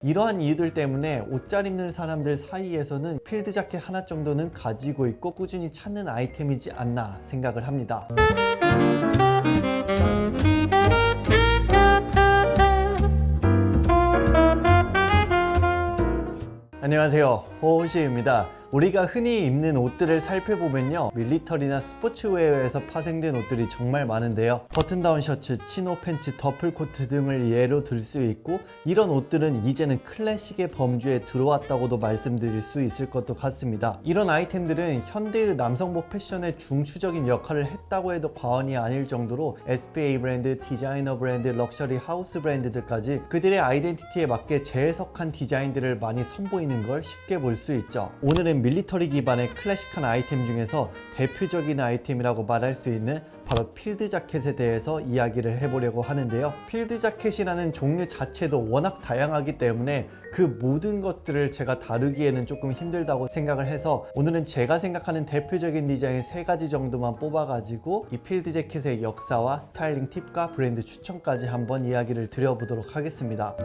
이러한 이유들 때문에 옷 잘 입는 사람들 사이에서는 필드 자켓 하나 정도는 가지고 있고 꾸준히 찾는 아이템이지 않나 생각을 합니다. 안녕하세요, 호호시입니다. 우리가 흔히 입는 옷들을 살펴보면요, 밀리터리나 스포츠웨어에서 파생된 옷들이 정말 많은데요, 버튼다운 셔츠, 치노 팬츠, 더플코트 등을 예로 들 수 있고, 이런 옷들은 이제는 클래식의 범주에 들어왔다고도 말씀드릴 수 있을 것도 같습니다. 이런 아이템들은 현대의 남성복 패션의 중추적인 역할을 했다고 해도 과언이 아닐 정도로 SPA 브랜드, 디자이너 브랜드, 럭셔리 하우스 브랜드들까지 그들의 아이덴티티에 맞게 재해석한 디자인들을 많이 선보이는 걸 쉽게 볼 수 있죠. 오늘은 밀리터리 기반의 클래식한 아이템 중에서 대표적인 아이템이라고 말할 수 있는 바로 필드 자켓에 대해서 이야기를 해보려고 하는데요. 필드 자켓이라는 종류 자체도 워낙 다양하기 때문에 그 모든 것들을 제가 다루기에는 조금 힘들다고 생각을 해서 오늘은 제가 생각하는 대표적인 디자인 3가지 정도만 뽑아가지고 이 필드 자켓의 역사와 스타일링 팁과 브랜드 추천까지 한번 이야기를 드려보도록 하겠습니다.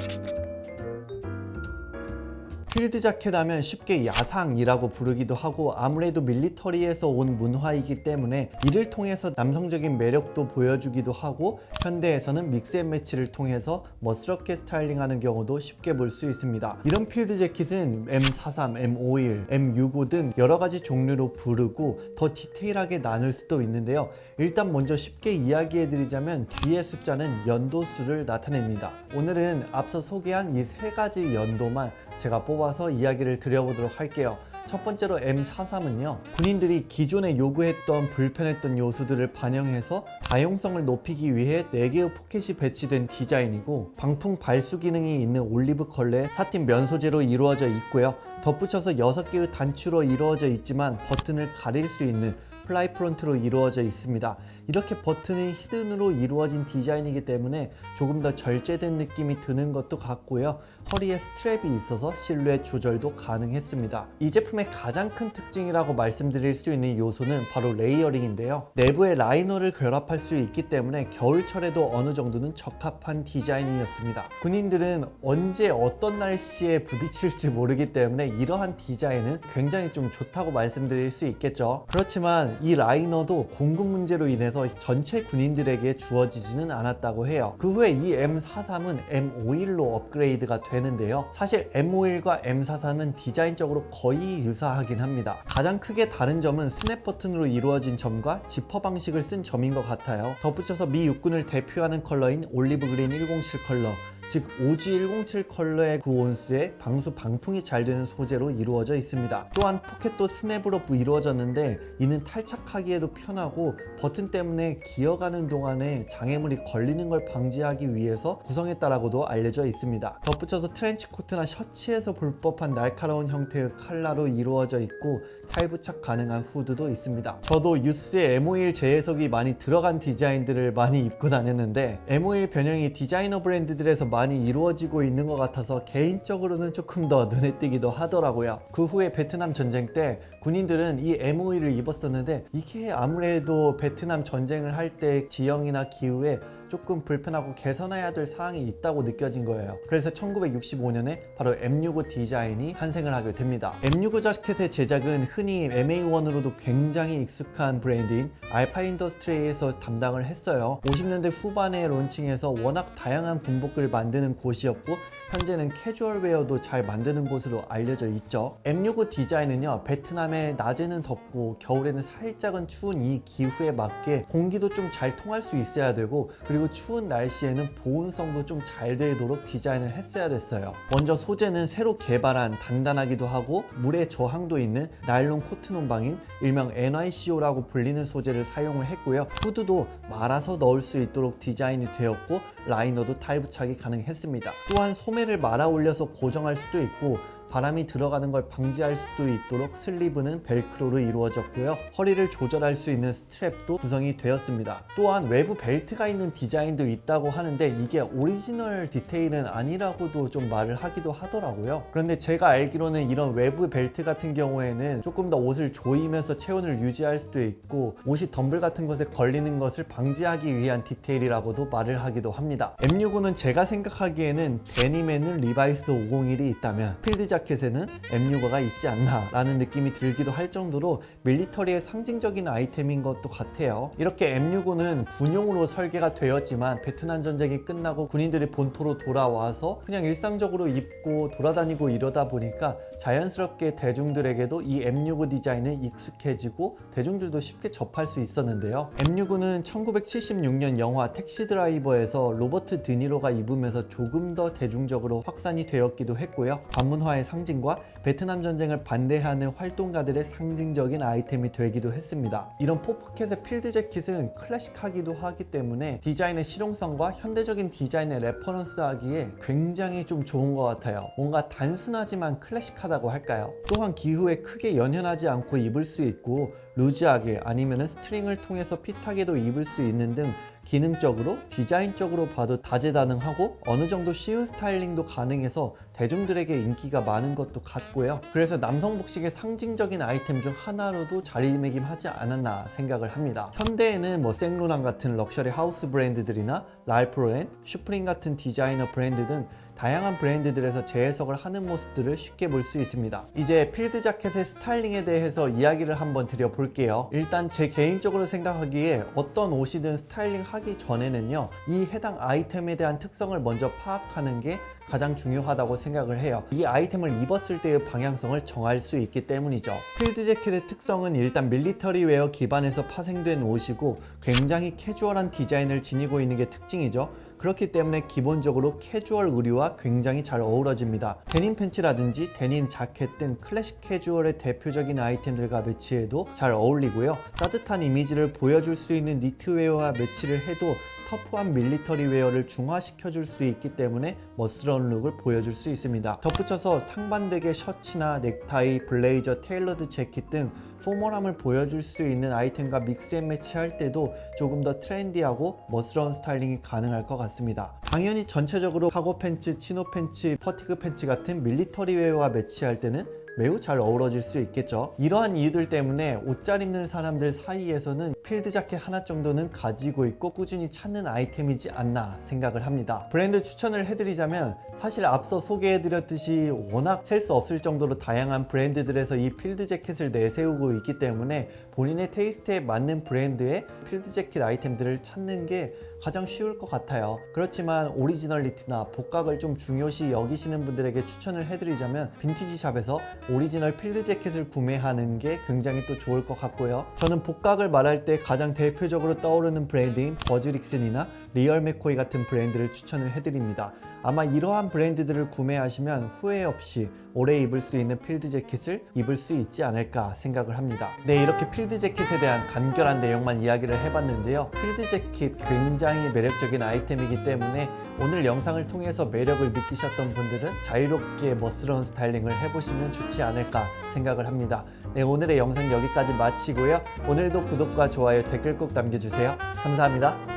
필드 자켓 하면 쉽게 야상이라고 부르기도 하고, 아무래도 밀리터리에서 온 문화이기 때문에 이를 통해서 남성적인 매력도 보여주기도 하고, 현대에서는 믹스앤매치를 통해서 멋스럽게 스타일링하는 경우도 쉽게 볼 수 있습니다. 이런 필드 재킷은 M43, M51, M65 등 여러가지 종류로 부르고 더 디테일하게 나눌 수도 있는데요. 일단 먼저 쉽게 이야기해드리자면 뒤의 숫자는 연도수를 나타냅니다. 오늘은 앞서 소개한 이 3가지 연도만 제가 뽑아서 이야기를 드려보도록 할게요. 첫 번째로 M43은요, 군인들이 기존에 요구했던 불편했던 요소들을 반영해서 다용성을 높이기 위해 4개의 포켓이 배치된 디자인이고, 방풍 발수 기능이 있는 올리브 컬러의 사틴 면 소재로 이루어져 있고요. 덧붙여서 6개의 단추로 이루어져 있지만 버튼을 가릴 수 있는 플라이 프론트로 이루어져 있습니다. 이렇게 버튼이 히든으로 이루어진 디자인이기 때문에 조금 더 절제된 느낌이 드는 것도 같고요. 허리에 스트랩이 있어서 실루엣 조절도 가능했습니다. 이 제품의 가장 큰 특징이라고 말씀드릴 수 있는 요소는 바로 레이어링인데요. 내부에 라이너를 결합할 수 있기 때문에 겨울철에도 어느 정도는 적합한 디자인이었습니다. 군인들은 언제 어떤 날씨에 부딪힐지 모르기 때문에 이러한 디자인은 굉장히 좀 좋다고 말씀드릴 수 있겠죠. 그렇지만 이 라이너도 공급 문제로 인해서 전체 군인들에게 주어지지는 않았다고 해요. 그 후에 이 M43은 M51로 업그레이드가 되는데요. 사실 M51과 M43은 디자인적으로 거의 유사하긴 합니다. 가장 크게 다른 점은 스냅 버튼으로 이루어진 점과 지퍼 방식을 쓴 점인 것 같아요. 덧붙여서 미 육군을 대표하는 컬러인 올리브 그린 107 컬러, 즉 OG107 컬러의 9온스의 방수 방풍이 잘 되는 소재로 이루어져 있습니다. 또한 포켓도 스냅으로 이루어졌는데 이는 탈착하기에도 편하고 버튼 때문에 기어가는 동안에 장애물이 걸리는 걸 방지하기 위해서 구성했다라고도 알려져 있습니다. 덧붙여서 트렌치 코트나 셔츠에서 볼 법한 날카로운 형태의 칼라로 이루어져 있고 탈부착 가능한 후드도 있습니다. 저도 유스의 M51 재해석이 많이 들어간 디자인들을 많이 입고 다녔는데 M51 변형이 디자이너 브랜드들에서 많이 이루어지고 있는 것 같아서 개인적으로는 조금 더 눈에 띄기도 하더라고요. 그 후에 베트남 전쟁 때 군인들은 이 M51을 입었었는데 이게 아무래도 베트남 전쟁을 할 때 지형이나 기후에 조금 불편하고 개선해야 될 사항이 있다고 느껴진 거예요. 그래서 1965년에 바로 M65 디자인이 탄생을 하게 됩니다. M65 자켓의 제작은 흔히 MA1으로도 굉장히 익숙한 브랜드인 알파 인더스트리에서 담당을 했어요. 50년대 후반에 론칭해서 워낙 다양한 군복을 만드는 곳이었고 현재는 캐주얼웨어도 잘 만드는 곳으로 알려져 있죠. M65 디자인은요, 베트남의 낮에는 덥고 겨울에는 살짝은 추운 이 기후에 맞게 공기도 좀 잘 통할 수 있어야 되고, 그리고 추운 날씨에는 보온성도 좀 잘 되도록 디자인을 했어야 됐어요. 먼저 소재는 새로 개발한 단단하기도 하고 물에 저항도 있는 나일론 코튼 원방인 일명 NYCO라고 불리는 소재를 사용을 했고요. 후드도 말아서 넣을 수 있도록 디자인이 되었고 라이너도 탈부착이 가능했습니다. 또한 소매를 말아 올려서 고정할 수도 있고 바람이 들어가는 걸 방지할 수도 있도록 슬리브는 벨크로로 이루어졌고요. 허리를 조절할 수 있는 스트랩도 구성이 되었습니다. 또한 외부 벨트가 있는 디자인도 있다고 하는데 이게 오리지널 디테일은 아니라고도 좀 말을 하기도 하더라고요. 그런데 제가 알기로는 이런 외부 벨트 같은 경우에는 조금 더 옷을 조이면서 체온을 유지할 수도 있고 옷이 덤블 같은 것에 걸리는 것을 방지하기 위한 디테일이라고도 말을 하기도 합니다. M65는 제가 생각하기에는 데님에는 리바이스 501이 있다면 필드 자켓에는 M65가 있지 않나 라는 느낌이 들기도 할 정도로 밀리터리의 상징적인 아이템인 것도 같아요. 이렇게 M65는 군용으로 설계가 되었지만 베트남 전쟁이 끝나고 군인들이 본토로 돌아와서 그냥 일상적으로 입고 돌아다니고 이러다 보니까 자연스럽게 대중들에게도 이 M65 디자인은 익숙해지고 대중들도 쉽게 접할 수 있었는데요. M65는 1976년 영화 택시 드라이버에서 로버트 드니로가 입으면서 조금 더 대중적으로 확산이 되었기도 했고요. 반문화의 상징과 베트남 전쟁을 반대하는 활동가들의 상징적인 아이템이 되기도 했습니다. 이런 포포켓의 필드 재킷은 클래식하기도 하기 때문에 디자인의 실용성과 현대적인 디자인에 레퍼런스하기에 굉장히 좀 좋은 것 같아요. 뭔가 단순하지만 클래식하다고 할까요? 또한 기후에 크게 연연하지 않고 입을 수 있고 루즈하게 아니면 스트링을 통해서 핏하게도 입을 수 있는 등 기능적으로 디자인적으로 봐도 다재다능하고 어느 정도 쉬운 스타일링도 가능해서 대중들에게 인기가 많은 것도 같고요. 그래서 남성 복식의 상징적인 아이템 중 하나로도 자리매김하지 않았나 생각을 합니다. 현대에는 뭐 생로랑 같은 럭셔리 하우스 브랜드들이나 랄프 로렌, 슈프림 같은 디자이너 브랜드 등 다양한 브랜드들에서 재해석을 하는 모습들을 쉽게 볼 수 있습니다. 이제 필드 자켓의 스타일링에 대해서 이야기를 한번 드려볼게요. 일단 제 개인적으로 생각하기에 어떤 옷이든 스타일링 하기 전에는요, 이 해당 아이템에 대한 특성을 먼저 파악하는 게 가장 중요하다고 생각을 해요. 이 아이템을 입었을 때의 방향성을 정할 수 있기 때문이죠. 필드 재킷의 특성은 일단 밀리터리 웨어 기반에서 파생된 옷이고 굉장히 캐주얼한 디자인을 지니고 있는 게 특징이죠. 그렇기 때문에 기본적으로 캐주얼 의류와 굉장히 잘 어우러집니다. 데님 팬츠라든지 데님 자켓 등 클래식 캐주얼의 대표적인 아이템들과 매치해도 잘 어울리고요. 따뜻한 이미지를 보여줄 수 있는 니트웨어와 매치를 해도 터프한 밀리터리 웨어를 중화시켜줄 수 있기 때문에 멋스러운 룩을 보여줄 수 있습니다. 덧붙여서 상반되게 셔츠나 넥타이, 블레이저, 테일러드 재킷 등 포멀함을 보여줄 수 있는 아이템과 믹스 앤 매치 할 때도 조금 더 트렌디하고 멋스러운 스타일링이 가능할 것 같습니다. 당연히 전체적으로 카고 팬츠, 치노 팬츠, 퍼티그 팬츠 같은 밀리터리 웨어와 매치할 때는 매우 잘 어우러질 수 있겠죠. 이러한 이유들 때문에 옷 잘 입는 사람들 사이에서는 필드 자켓 하나 정도는 가지고 있고 꾸준히 찾는 아이템이지 않나 생각을 합니다. 브랜드 추천을 해드리자면 사실 앞서 소개해드렸듯이 워낙 셀 수 없을 정도로 다양한 브랜드들에서 이 필드 재킷을 내세우고 있기 때문에 본인의 테이스트에 맞는 브랜드의 필드 재킷 아이템들을 찾는 게 가장 쉬울 것 같아요. 그렇지만 오리지널리티나 복각을 좀 중요시 여기시는 분들에게 추천을 해드리자면 빈티지 샵에서 오리지널 필드 재킷을 구매하는 게 굉장히 또 좋을 것 같고요. 저는 복각을 말할 때 가장 대표적으로 떠오르는 브랜드인 버즈릭슨이나 리얼 맥코이 같은 브랜드를 추천을 해드립니다. 아마 이러한 브랜드들을 구매하시면 후회 없이 오래 입을 수 있는 필드 재킷을 입을 수 있지 않을까 생각을 합니다. 네, 이렇게 필드 재킷에 대한 간결한 내용만 이야기를 해봤는데요. 필드 재킷 굉장히 매력적인 아이템이기 때문에 오늘 영상을 통해서 매력을 느끼셨던 분들은 자유롭게 멋스러운 스타일링을 해보시면 좋지 않을까 생각을 합니다. 네, 오늘의 영상 여기까지 마치고요. 오늘도 구독과 좋아요, 댓글 꼭 남겨주세요. 감사합니다.